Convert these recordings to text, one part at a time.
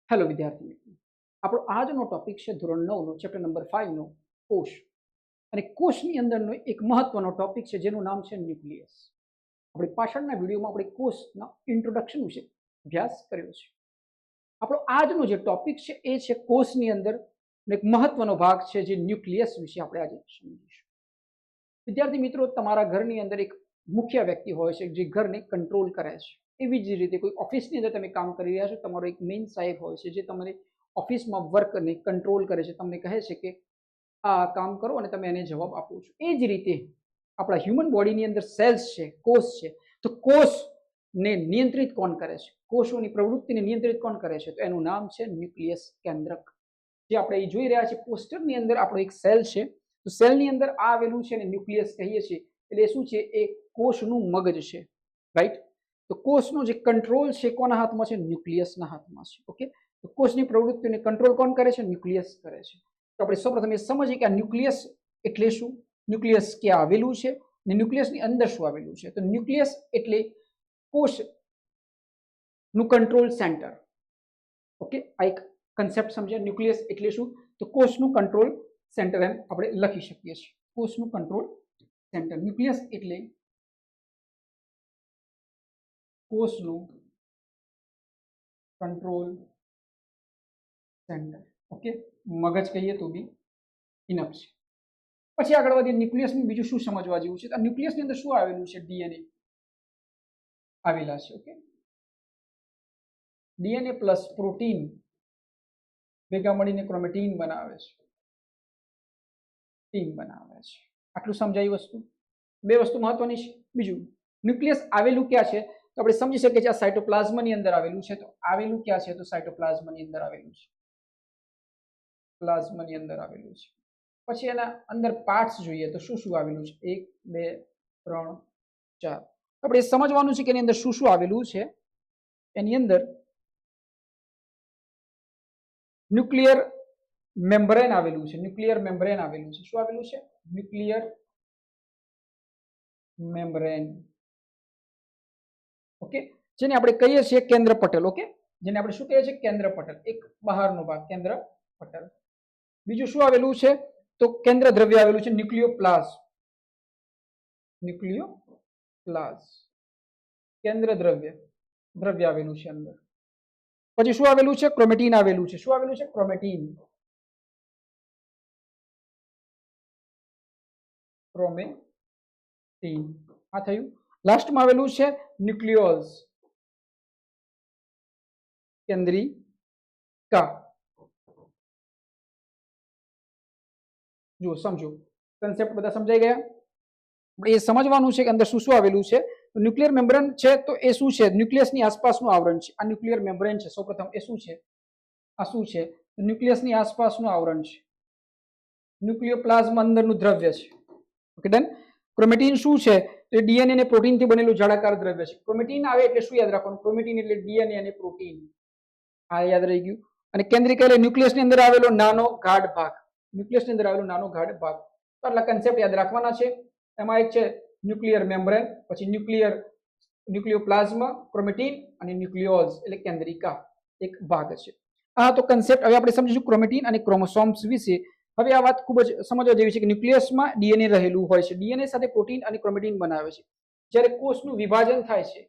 Hello વિદ્યાર્થી મિત્રો, આપણો આજનો ટોપિક છે ધોરણ 9 નો ચેપ્ટર નંબર 5 નો કોષ. અને કોષની અંદરનો એક મહત્વનો ટોપિક છે જેનું નામ છે ન્યુક્લિયસ. આપણે પાછળના વિડીયોમાં આપણે કોષના ઇન્ટ્રોડક્શન વિશે અભ્યાસ કર્યો છે. આપણો આજનો જે ટોપિક છે એ છે કોષની અંદર એક મહત્વનો ભાગ છે જે ન્યુક્લિયસ વિશે આપણે આજે સમજીશું. વિદ્યાર્થી મિત્રો, તમારા ઘરની અંદર એક મુખ્ય વ્યક્તિ હોય છે જે ઘરને કંટ્રોલ કરે છે. એવી જ રીતે કોઈ ઓફિસની અંદર તમે કામ કરી રહ્યા છો, તમારો એક મેઇન સાહેબ હોય છે જે તમારી ઓફિસમાં વર્કને કંટ્રોલ કરે છે, તમને કહે છે કે આ કામ કરો અને તમે એને જવાબ આપો છો. એ જ રીતે આપણા હ્યુમન બોડીની અંદર સેલ્સ છે, કોષ છે. તો કોષને નિયંત્રિત કોણ કરે છે? કોષોની પ્રવૃત્તિને નિયંત્રિત કોણ કરે છે? તો એનું નામ છે ન્યુક્લિયસ કેન્દ્રક. જે આપણે અહીં જોઈ રહ્યા છીએ પોસ્ટરની અંદર આપણો એક સેલ છે. તો સેલની અંદર આવેલું છે ને ન્યુક્લિયસ કહીએ છીએ. એટલે શું છે? એ કોષનું મગજ છે, રાઈટ? તો કોષનો જે કંટ્રોલ છે કોના હાથમાં છે? ન્યુક્લિયસના હાથમાં છે. ઓકે, તો કોષની પ્રવૃત્તિને કંટ્રોલ કોણ કરે છે? ન્યુક્લિયસ કરે છે. તો આપણે સૌપ્રથમ એ સમજીએ કે આ ન્યુક્લિયસ એટલે શું, ન્યુક્લિયસ ક્યાં આવેલું છે અને ન્યુક્લિયસની અંદર શું આવેલું છે. તો ન્યુક્લિયસ એટલે કોષનું કંટ્રોલ સેન્ટર. ઓકે, આ એક કન્સેપ્ટ સમજ્યા. ન્યુક્લિયસ એટલે શું? તો કોષનું કંટ્રોલ સેન્ટર એમ આપણે લખી શકીએ છીએ. કોષનું કંટ્રોલ સેન્ટર. ન્યુક્લિયસ એટલે કોષનું કંટ્રોલ સેન્ટર. ઓકે, મગજ કહીએ તો બી ઇનફ છે. પછી આગળ વધીએ. ન્યુક્લિયસનું બીજું શું સમજવા જેવું છે? તો ન્યુક્લિયસની અંદર શું આવેલું છે? ડીએનએ આવેલા છે. ઓકે, ડીએનએ પ્લસ પ્રોટીન ભેગા મળીને ક્રોમેટીન બનાવે છે. ટીન બનાવે છે. આટલું સમજાય વસ્તુ. બે વસ્તુ મહત્વની છે. બીજું, ન્યુક્લિયસ આવેલું ક્યાં છે? તો આપણે સમજી શકીએ છીએ આ સાયટોપ્લાઝમની અંદર આવેલું છે. તો આવેલું ક્યાં છે? તો સાયટોપ્લાઝમની અંદર આવેલું છે. પ્લાઝમાની અંદર આવેલું છે. પછી એના અંદર પાર્ટ્સ જોઈએ તો શું શું આવેલું છે? 1 2 3 4. આપણે સમજવાનું છે કે એની અંદર શું શું આવેલું છે. એની અંદર ન્યુક્લિયર મેમ્બ્રેન આવેલું છે. ન્યુક્લિયર મેમ્બ્રેન આવેલું છે. શું આવેલું છે? Nuclear membrane. ઓકે, જેને આપણે કહીએ છીએ કેન્દ્ર પટલ. ઓકે, જેને આપણે શું કહીએ છીએ? કેન્દ્ર પટલ. એક બહારનો ભાગ કેન્દ્ર પટલ. બીજું શું આવેલું છે? તો કેન્દ્ર દ્રવ્ય આવેલું છે ન્યુક્લિયોપ્લાઝ. ન્યુક્લિયોપ્લાઝ કેન્દ્ર દ્રવ્ય આવેલું છે અંદર. પછી શું આવેલું છે? ક્રોમેટીન આવેલું છે. શું આવેલું છે? ક્રોમેટીન. ક્રોમેટીન આ થયું. લાસ્ટમાં આવેલું છે ન્યુક્લિયોલ્સ, કેન્દ્રિકા. જો સમજો કન્સેપ્ટ બધા સમજાઈ ગયા. એ સમજવાનું છે કે અંદર શું શું આવેલું છે. ન્યુક્લિયર મેમ્બ્રેન છે તો એ શું છે? ન્યુક્લિયસની આસપાસનું આવરણ છે. આ ન્યુક્લિયર મેમ્બ્રેન છે. સૌપ્રથમ એ શું છે? આ શું છે? ન્યુક્લિયસની આસપાસનું આવરણ છે. ન્યુક્લિયોપ્લાઝમ અંદરનું દ્રવ્ય છે. Okay, done. ક્રોમેટીન શું છે? તો એ ડીએનએ અને પ્રોટીનથી બનેલું જાડાકાર દ્રવ્ય છે. ક્રોમેટીન આવે એટલે શું યાદ રાખવાનું? ક્રોમેટીન એટલે ડીએનએ અને પ્રોટીન. આ યાદ રહી ગયું. અને કેન્દ્રિકા એટલે ન્યુક્લિયસની અંદર આવેલો નાનો ગાઢ ભાગ. ન્યુક્લિયસની અંદર આવેલો નાનો ગાઢ ભાગ. તો આટલા કન્સેપ્ટ યાદ રાખવાના છે. એમાં એક છે ન્યુક્લિયર મેમ્બ્રેન, પછી ન્યુક્લિયોપ્લાઝમ, ક્રોમેટીન અને ન્યુક્લિયોલ્સ એટલે કેન્દ્રિકા એક ભાગ છે. આ તો કન્સેપ્ટ. હવે આપણે સમજીશું ક્રોમેટીન અને ક્રોમોસોમ્સ વિશે. હવે આ વાત ખૂબ જ સમજવા જેવી છે કે ન્યુક્લિયસમાં ડીએનએ રહેલું હોય છે. ડીએનએ સાથે પ્રોટીન અને ક્રોમેટીન બનાવે છે. જ્યારે કોષનું વિભાજન થાય છે,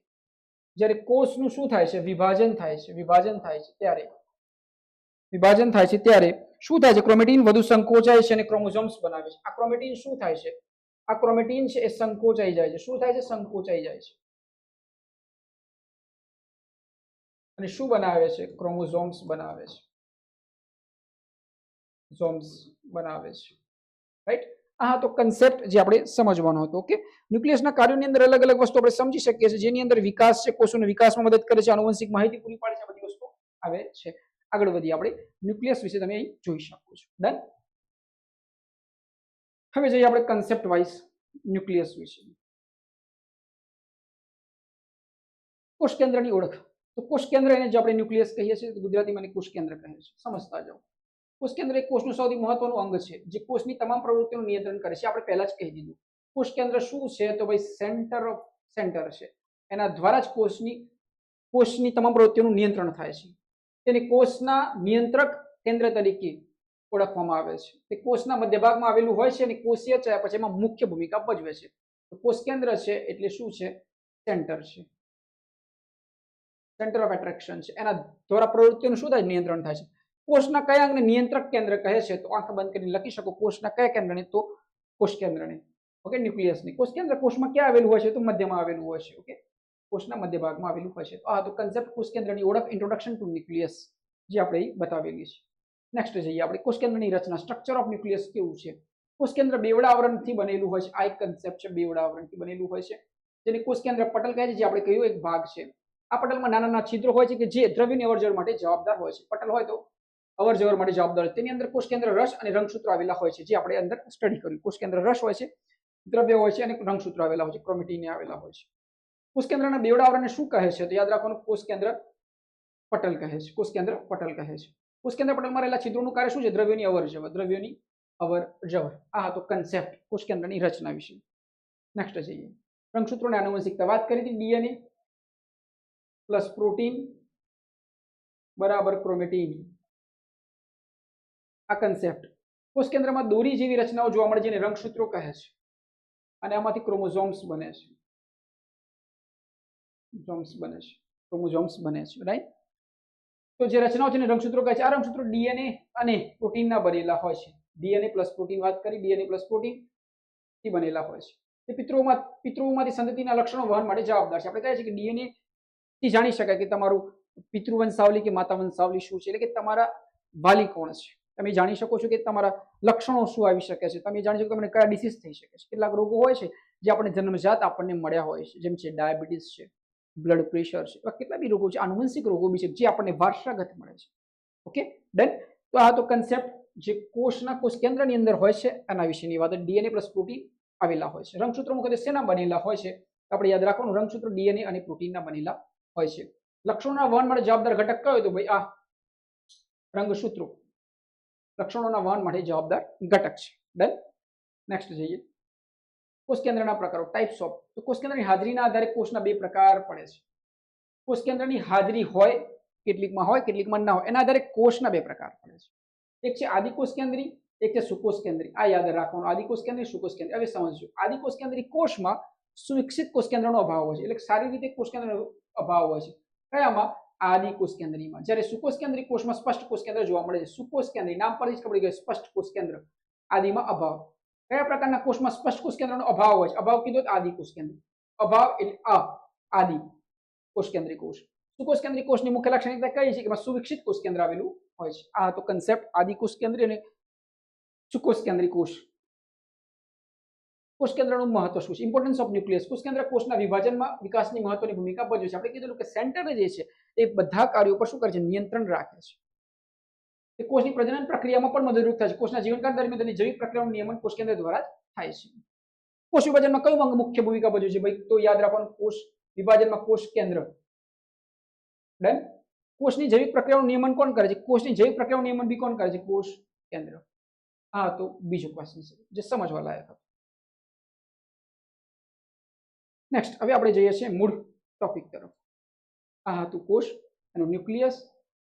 જ્યારે કોષનું શું થાય છે? વિભાજન થાય છે. વિભાજન થાય છે ત્યારે શું થાય છે? ક્રોમેટીન વધુ સંકોચાય છે અને ક્રોમોસોમ્સ બનાવે છે. આ ક્રોમેટીન શું થાય છે? આ ક્રોમેટીન છે એ સંકોચાઈ જાય છે. શું થાય છે? સંકોચાઈ જાય છે. અને શું બનાવે છે? ક્રોમોસોમ્સ બનાવે છે. ઝોમ્સ બનાવે છે, રાઈટ? આ તો કન્સેપ્ટ જે આપણે સમજવાનો હતો. ઓકે, ન્યુક્લિયસના કાર્યોની અંદર અલગ અલગ વસ્તુ આપણે સમજી શકીએ છીએ. જેની અંદર વિકાસ છે, કોષોના વિકાસમાં મદદ કરે છે, આનુવંશિક માહિતી પૂરી પાડે છે. બધી વસ્તુ આવે છે. આગળ વધી આપણે ન્યુક્લિયસ વિશે તમે અહીં જોઈ શકો છો. ડન. હવે જઈએ આપણે કન્સેપ્ટ વાઇઝ ન્યુક્લિયસ વિશે. કોષ કેન્દ્રની ઓળખ. તો કોષ કેન્દ્ર એને જે આપણે ન્યુક્લિયસ કહીએ છીએ, ગુજરાતીમાં કોષ કેન્દ્ર કહે છે. સમજતા જાઓ. કોષ કેન્દ્ર એ કોષનું સૌથી મહત્વનું અંગ છે જે કોષની તમામ પ્રવૃત્તિઓનું નિયંત્રણ કરે છે. આપણે પહેલા જ કહી દીધું. કોષ કેન્દ્ર શું છે? તો ભાઈ સેન્ટર ઓફ સેન્ટર છે. એના દ્વારા જ કોષની તમામ પ્રવૃત્તિઓનું નિયંત્રણ થાય છે. તેને કોષના નિયંત્રક કેન્દ્ર તરીકે ઓળખવામાં આવે છે. તે કોષના મધ્ય ભાગમાં આવેલું હોય છે અને કોષીય ચયાપચયમાં એમાં મુખ્ય ભૂમિકા ભજવે છે. તો કોષ કેન્દ્ર છે એટલે શું છે? સેન્ટર છે, સેન્ટર ઓફ એટ્રેક્શન છે. એના દ્વારા પ્રવૃત્તિઓનું શું થાય? નિયંત્રણ થાય છે. કોષના કયા અંગને નિયંત્રક કેન્દ્ર કહે છે? તો આંખ બંધ કરીને લખી શકો કોષના કયા કેન્દ્રને? તો કોષ કેન્દ્રને. ઓકે, ન્યુક્લિયસની. કોષ કેન્દ્ર કોષમાં ક્યાં આવેલું હોય છે? તો મધ્યમાં આવેલું હોય છે. ઓકે, કોષના મધ્ય ભાગમાં આવેલું હોય છે. તો કન્સેપ્ટ કોષ કેન્દ્રની ઓળખ, ઇન્ટ્રોડક્શન ટુ ન્યુક્લિયસ, જે આપણે બતાવેલી છે. નેક્સ્ટ જઈએ આપણે કોષ કેન્દ્રની રચના, સ્ટ્રક્ચર ઓફ ન્યુક્લિયસ કેવું છે. કોષ કેન્દ્ર બેવડા આવરણથી બનેલું હોય છે. આ એક કન્સેપ્ટ છે, બેવડા આવરણથી બનેલું હોય છે, જેને કોષ કેન્દ્ર પટલ કહે છે, જે આપણે કહ્યું એક ભાગ છે. આ પટલમાં નાના નાના છિદ્રો હોય છે કે જે દ્રવ્યની અવરજવર માટે જવાબદાર હોય છે. પટલ હોય તો અવરજવર માટે જવાબદાર હોય. તેની અંદર કોષ કેન્દ્ર રસ અને રંગસૂત્રો આવેલા હોય છે, જે આપણે અંદર સ્ટડી કર્યું. કોષ કેન્દ્ર રસ હોય છે, દ્રવ્ય હોય છે અને રંગસૂત્રો આવેલા હોય છે, ક્રોમેટીન આવેલા હોય છે. કોષ કેન્દ્રના બેવડા આવરણને શું કહે છે? તો યાદ રાખવાનું, કોષ કેન્દ્ર પટલ કહે છે. કોષ કેન્દ્ર પટલ કહે છે. કોષ કેન્દ્ર પટલમાં રહેલા છિદ્રોનું કાર્ય શું છે? દ્રવ્યોની અવરજવર, દ્રવ્યોની અવરજવર. આ હતો કન્સેપ્ટ કોષ કેન્દ્રની રચના વિશે. નેક્સ્ટ જઈએ, રંગસૂત્રોની આનુવંશિકતા વાત કરી હતી. ડીએનએ પ્લસ પ્રોટીન બરાબર ક્રોમેટીન. આ કન્સેપ્ટ. કોષ કેન્દ્રમાં દોરી જેવી રચનાઓ જોવા મળે, જેને રંગસૂત્રો કહે છે, અને આમાંથી ક્રોમોઝોમ્સ બને છે. ક્રોમોઝોમ્સ બને છે, રાઈટ? તો જે રચનાઓ છે ને રંગસૂત્રો કહે છે. આ રંગસૂત્રો ડીએનએ અને પ્રોટીનના બનેલા હોય છે. ડીએનએ પ્લસ પ્રોટીન વાત કરી, ડીએનએ પ્લસ પ્રોટીન થી બનેલા હોય છે. તે પિતૃઓમાંથી સંતતિના લક્ષણો વહન માટે જવાબદાર છે. આપણે કહે છે કે ડીએનએ થી જાણી શકાય કે તમારું પિતૃવંશાવલી કે માતા વંશાવલી શું છે, એટલે કે તમારા વાલી કોણ છે. તમે જાણી શકો છો કે તમારા લક્ષણો શું આવી શકે છે. તમે જાણી શકો તમને કયા ડિસીઝ થઈ શકે છે. કેટલાક રોગો હોય છે જે આપણે જન્મજાત આપણને મળ્યા હોય છે, જેમ છે ડાયાબિટીસ છે, બ્લડ પ્રેશર છે, એવા કેટલા બી રોગો છે, આનુવંશિક રોગો બી છે, જે આપણને વારસાગત મળે છે. Okay, done. તો આ તો કન્સેપ્ટ જે કોષ કેન્દ્રની અંદર હોય છે એના વિશેની વાત. ડીએનએ પ્લસ પ્રોટીન આવેલા હોય છે. રંગસૂત્રો મુખ્યત્વે શેના બનેલા હોય છે? આપણે યાદ રાખવાનું, રંગસૂત્રો ડીએનએ અને પ્રોટીનના બનેલા હોય છે. લક્ષણોના વહન માટે જવાબદાર ઘટક કયો? તો ભાઈ આ રંગસૂત્રો લક્ષણોના વહન માટે જવાબદાર ઘટક છે. ડન. નેક્સ્ટ જઈએ, કોષ કેન્દ્રના પ્રકારો, ટાઈપ્સ ઓફ. તો કોષ કેન્દ્રની હાજરીના આધારે કોષના બે પ્રકાર પડે છે. કોષ કેન્દ્રની હાજરી હોય, કેટલીકમાં ના હોય, એના આધારે કોષના બે પ્રકાર પડે છે. એક છે આદિકોષ કેન્દ્રી, એક છે સુકોષ કેન્દ્રી. આ યાદ રાખવાનું, આદિકોષ કેન્દ્રી, સુકોષ કેન્દ્રી. હવે સમજજો, આદિકોષ કેન્દ્રી કોષમાં સુવિકસિત કોષ કેન્દ્રનો અભાવ હોય છે, એટલે સારી રીતે કોષ કેન્દ્રનો અભાવ હોય છે. કયામાં? આદિકોષ કેન્દ્રીમાં. જ્યારે સુકોષ કેન્દ્રી કોષમાં સ્પષ્ટ કોષ કેન્દ્ર જોવા મળે છે. સુકોષ કેન્દ્રી નામ પરથી જ ખબર પડી ગઈ, સ્પષ્ટ કોષ કેન્દ્ર. આદિમાં અભાવ. કયા પ્રકારના કોષમાં સ્પષ્ટ કોષ કેન્દ્રનો અભાવ હોય છે? અભાવ કીધો તો આદિકોષ કેન્દ્રી. અભાવ એટલે આદિ કોષ કેન્દ્રી કોષ. સુકોષ કેન્દ્રી કોષની મુખ્ય લાક્ષણિકતા કઈ છે? કે સુવિકસિત કોષ કેન્દ્ર આવેલું હોય છે. આ તો કન્સેપ્ટ આદિકોષ કેન્દ્રી અને સુકોષ કેન્દ્રી કોષ. કોષ કેન્દ્રનું મહત્વ શું છે? Importance of nucleus. કોષ કેન્દ્ર કોષના વિભાજનમાં વિકાસની મહત્વની ભૂમિકા ભજવે છે. આપણે કીધું કે સેન્ટર જે છે એ બધા કાર્યો પર શું કરે છે? નિયંત્રણ રાખે છે. તે કોષની પ્રજનન પ્રક્રિયામાં પણ મદદરૂપ થાય છે. કોષના જીવનકાળ દરમિયાન તેની જૈવિક પ્રક્રિયાનું નિયમન કોષ કેન્દ્ર દ્વારા થાય છે. કોષ વિભાજનમાં કયું અંગ મુખ્ય ભૂમિકા ભજવે છે? ભાઈ તો યાદ રાખવાનું, કોષ વિભાજનમાં કોષ કેન્દ્ર. ડન. કોષની જૈવિક પ્રક્રિયાનું નિયમન કોણ કરે છે? કોષની જૈવિક પ્રક્રિયાનું નિયમન બી કોણ કરે છે? કોષ કેન્દ્ર. હા, તો બીજો ક્વેશ્ચન છે જે સમજવા લાયક હતો. નેક્સ્ટ, હવે આપણે જઈએ છીએ મૂળ ટોપિક તરફ. આ હતું કોષ, એનું ન્યુક્લિયસ.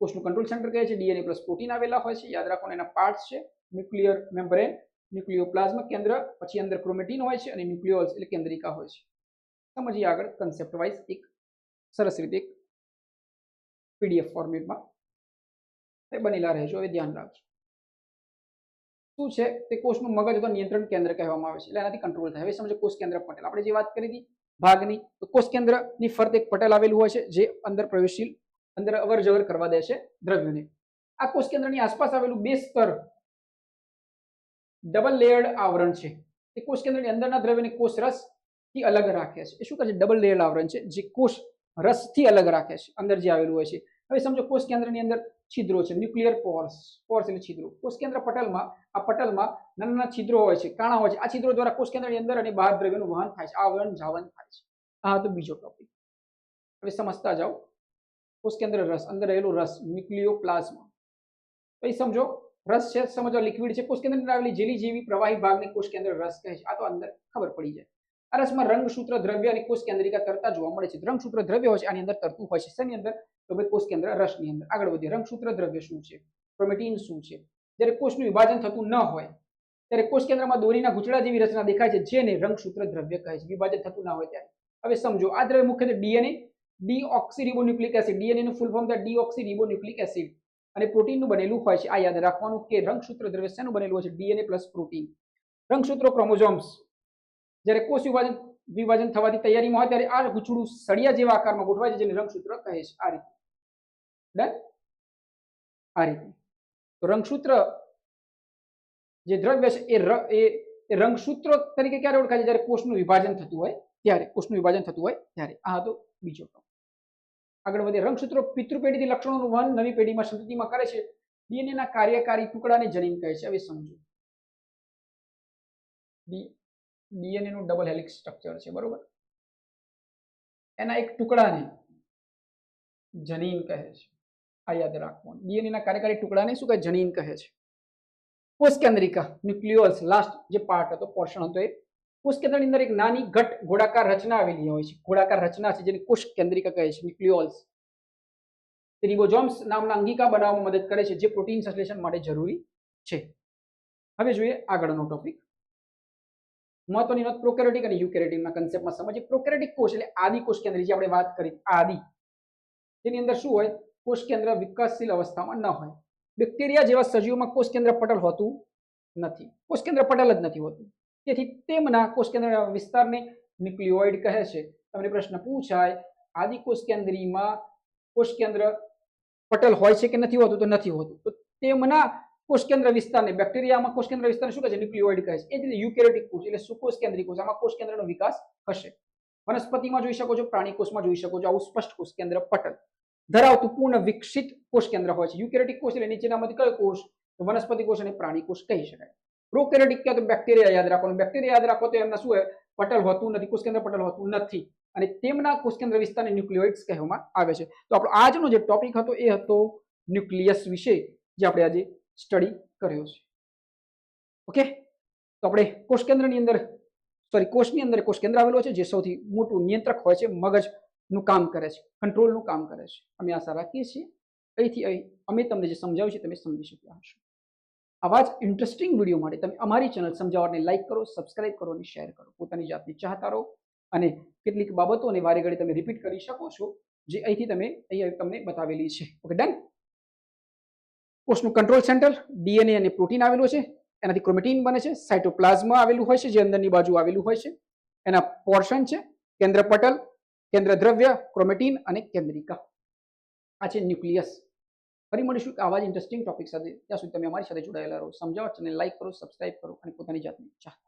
કોષનું કંટ્રોલ સેન્ટર કહે છે. ડીએનએ પ્લસ પ્રોટીન આવેલા હોય છે. યાદ રાખવાનું, એના પાર્ટ્સ છે. ન્યુક્લિયર મેમ્બ્રેન, ન્યુક્લિયોપ્લાઝમ કેન્દ્ર, પછી અંદર ક્રોમેટીન હોય છે અને ન્યુક્લિયોલ્સ એટલે કેન્દ્રિકા હોય છે. સમજીએ આગળ કન્સેપ્ટ વાઇઝ એક સરસ રીતે પીડીએફ ફોર્મેટમાં બનેલા રહેજો. હવે ધ્યાન રાખજો. શું છે તે કોષનું મગજ અથવા નિયંત્રણ કેન્દ્ર કહેવામાં આવે છે, એટલે એનાથી કંટ્રોલ થાય. હવે સમજો કોષ કેન્દ્ર પટેલ. આપણે જે વાત કરી હતી ભાગની, તો કોષ કેન્દ્રની ફરતે એક પટેલ આવેલું હોય છે જે અંદર પ્રવેશશીલ, અંદર અવર જવર કરવા દે છે દ્રવ્યોને. આ કોષ કેન્દ્રની આસપાસ આવેલું બે સ્તર ડબલ લેયર્ડ આવરણ છે. એ કોષ કેન્દ્રની અંદરના દ્રવ્યને કોષ રસ થી અલગ રાખે છે. એ શું કરે છે? ડબલ લેયર્ડ આવરણ છે જે કોષ રસ થી અલગ રાખે છે, અંદર જે આવેલું હોય છે. હવે સમજો કોષ કેન્દ્રની અંદર છિદ્રો છે, ન્યુક્લિયર પોર્સ. પોર્સ એટલે છિદ્રો. કોષ કેન્દ્ર પટલમાં નાના નાના છિદ્રો હોય છે, કાણા હોય છે. આ છિદ્રો દ્વારા કોષ કેન્દ્રની અંદર અને બહાર દ્રવ્યનું વહન થાય છે, આવરણ જાવન થાય છે. આ તો બીજો ટોપિક. હવે સમજતા જાઓ. કોષ કેન્દ્ર રસ, અંદર રહેલો રસ, ન્યુક્લિયોપ્લાઝમ. પછી સમજો રસ છે, સમજો લિક્વિડ છે. કોષ કેન્દ્રની અંદર આવેલી જેલી જેવી પ્રવાહી ભાગને કોષ કેન્દ્ર રસ કહે છે. આ તો અંદર ખબર પડી જાય. આ રસમાં રંગસૂત્ર દ્રવ્ય અને કોષ કેન્દ્રિકા તરતા જોવા મળે છે. રંગસૂત્ર દ્રવ્ય હોય છે આની અંદર તરતું હોય છે. શેની અંદર? તો ભાઈ કોષ કેન્દ્ર રસની અંદર. આગળ વધીએ. રંગસૂત્ર દ્રવ્ય શું છે? ક્રોમેટીન શું છે? જ્યારે કોષનું વિભાજન થતું ન હોય ત્યારે કોષ કેન્દ્રમાં દોરીના ગૂંચળા જેવી રચના દેખાય છે, જેને રંગસૂત્ર દ્રવ્ય કહે છે. વિભાજન થતું ના હોય ત્યારે. હવે સમજો, આ દ્રવ્ય મુખ્યત્વે ડીએનએ, ડીઓક્સીરિબોન્યુક્લિક એસિડ, ડીએનએ નું ફૂલ ફોર્મ થાય ડીઓક્સીરિબોન્યુક્લિક એસિડ અને પ્રોટીનનું બનેલું હોય છે. આ યાદ રાખવાનું કે રંગસૂત્ર દ્રવ્ય શેનું બનેલું હોય છે? DNA plus protein. રંગસૂત્રો ક્રોમોઝોમ્સ જ્યારે કોષ વિભાજન થવાની તૈયારીમાં હોય ત્યારે આ ગૂંચળું સળિયા જેવા આકારમાં ગોઠવાય છે, જેને રંગસૂત્ર કહે છે. આ રીતે ડન. આ રીતે તો રંગસૂત્ર જે દ્રવ્ય છે એ રંગસૂત્ર તરીકે ક્યારે ઓળખાય છે? જ્યારે કોષનું વિભાજન થતું હોય ત્યારે. કોષનું વિભાજન થતું હોય ત્યારે. આ હતો બીજો ટોપિક. આગળ વધીએ. રંગસૂત્રો પિતૃપેઢીથી લક્ષણોનું વહન નવી પેઢીમાં સંતતિમાં કરે છે. ડીએનએ ના કાર્યકારી ટુકડાને જનીન કહે છે. હવે સમજો, ડીએનએ નું ડબલ હેલિક્સ સ્ટ્રક્ચર છે, બરોબર? એના એક ટુકડાને જનીન કહે છે. આ યાદ રાખવાનું. ડીએનએ ના કાર્યકારી ટુકડાને શું કહે? જનીન કહે છે. કોષ કેન્દ્રિકા ન્યુક્લિયોલ્સ લાસ્ટ જે પાર્ટ હતો, પોર્શન હતો, એ કોષ કેન્દ્રની અંદર એક નાની ઘટ ગોળાકાર રચના આવેલી હોય છે. ગોળાકાર રચના છે જેને કોષ કેન્દ્રિકા કહે છે, ન્યુક્લિયોલ્સ. રિબોઝોમ્સ નામના અંગિકા બનાવવામાં મદદ કરે છે, જે પ્રોટીન સંશ્લેષણ માટે જરૂરી છે. હવે જોઈએ આગળનો ટોપિક. મહત્વની નોંધ પ્રોકેરિયોટિક અને યુકેરિયોટિકના કન્સેપ્ટમાં સમજીએ. પ્રોકેરિયોટિક કોષ એટલે આદિ કોષ કેન્દ્ર, જે આપણે વાત કરી આદિ, તેની અંદર શું હોય? કોષ કેન્દ્ર વિકાસશીલ અવસ્થામાં ન હોય. બેક્ટેરિયા જેવા સજીવોમાં કોષ કેન્દ્ર પટલ હોતું નથી. કોષ કેન્દ્ર પટલ જ નથી હોતું. તેથી તેમના કોષ કેન્દ્રના વિસ્તારને ન્યુક્લિયોઇડ કહે છે. તમને પ્રશ્ન પૂછાય, આદિ કોષ કેન્દ્રીમાં કોષ કેન્દ્ર પટલ હોય છે કે નથી હોતું? તો નથી હોતું. તો તેમના કોષ કેન્દ્ર વિસ્તારને, બેક્ટેરિયામાં કોષ કેન્દ્ર વિસ્તારને શું કહે છે? ન્યુક્લિયોઇડ કહે છે. એ જ રીતે યુકેરિયોટિક કોષ એટલે સુકોષ કેન્દ્રિક કોષ, આમાં કોષ કેન્દ્રનો વિકાસ હશે. વનસ્પતિમાં જોઈ શકો છો, પ્રાણી કોષમાં જોઈ શકો છો, આવું સ્પષ્ટ કોષ કેન્દ્ર પટલ ધરાવતું પૂર્ણ વિકસિત કોષ કેન્દ્ર હોય છે. યુકેરિયોટિક કોષ એટલે નીચેનામાંથી કયો કોષ? તો વનસ્પતિ કોષ અને પ્રાણી કોષ કહી શકાય. પ્રોકેરિયોટિક કહે તો બેક્ટેરિયા યાદ રાખવાનું. બેક્ટેરિયા યાદ રાખો તો એમના શું હોય? પટલ હોતું નથી, કોષ કેન્દ્ર પટલ હોતું નથી, અને તેમના કોષ કેન્દ્ર વિસ્તારને ન્યુક્લિયોઇડ્સ કહેવામાં આવે છે. તો આપણો આજનો જે ટોપિક હતો એ હતો ન્યુક્લિયસ વિશે, જે આપણે આજે સ્ટડી કર્યો છે. ઓકે, તો આપણે કોષ કેન્દ્રની અંદર કોષની અંદર કોષ કેન્દ્ર આવેલો છે, જે સૌથી મોટું નિયંત્રક હોય છે, મગજનું કામ કરે છે, કંટ્રોલનું કામ કરે છે. અમે આશા રાખીએ છીએ અહીંથી અમે તમને જે સમજાવ્યું છે તમે સમજી શક્યા હશો. આવા જ ઇન્ટરેસ્ટિંગ વિડીયો માટે તમે અમારી ચેનલ સમજાવવાને લાઈક કરો, સબસ્ક્રાઇબ કરો અને શેર કરો. પોતાની જાતને ચાહતા રહો અને કેટલીક બાબતોને વારે ઘડી તમે રિપીટ કરી શકો છો, જે અહીંથી અહીંયા તમને બતાવેલી છે. Okay, done. કોષનું કંટ્રોલ સેન્ટર ડીએનએ અને પ્રોટીન આવેલું છે. એનાથી ક્રોમેટીન બને છે. સાયટોપ્લાઝ્મા આવેલું હોય છે, જે અંદરની બાજુ આવેલું હોય છે. એના પોર્શન છે કેન્દ્ર પટલ, કેન્દ્ર દ્રવ્ય, ક્રોમેટીન અને કેન્દ્રિકા. આ છે ન્યુક્લિયસ. ફરી મળીશું આવા જ ઇન્ટરેસ્ટિંગ ટોપિક સાથે. ત્યાં સુધી તમે અમારી સાથે જોડાયેલા રહો. સમજાવો, ચેનલ લાઈક કરો, સબસ્ક્રાઇબ કરો અને પોતાની જાતને ચાહતા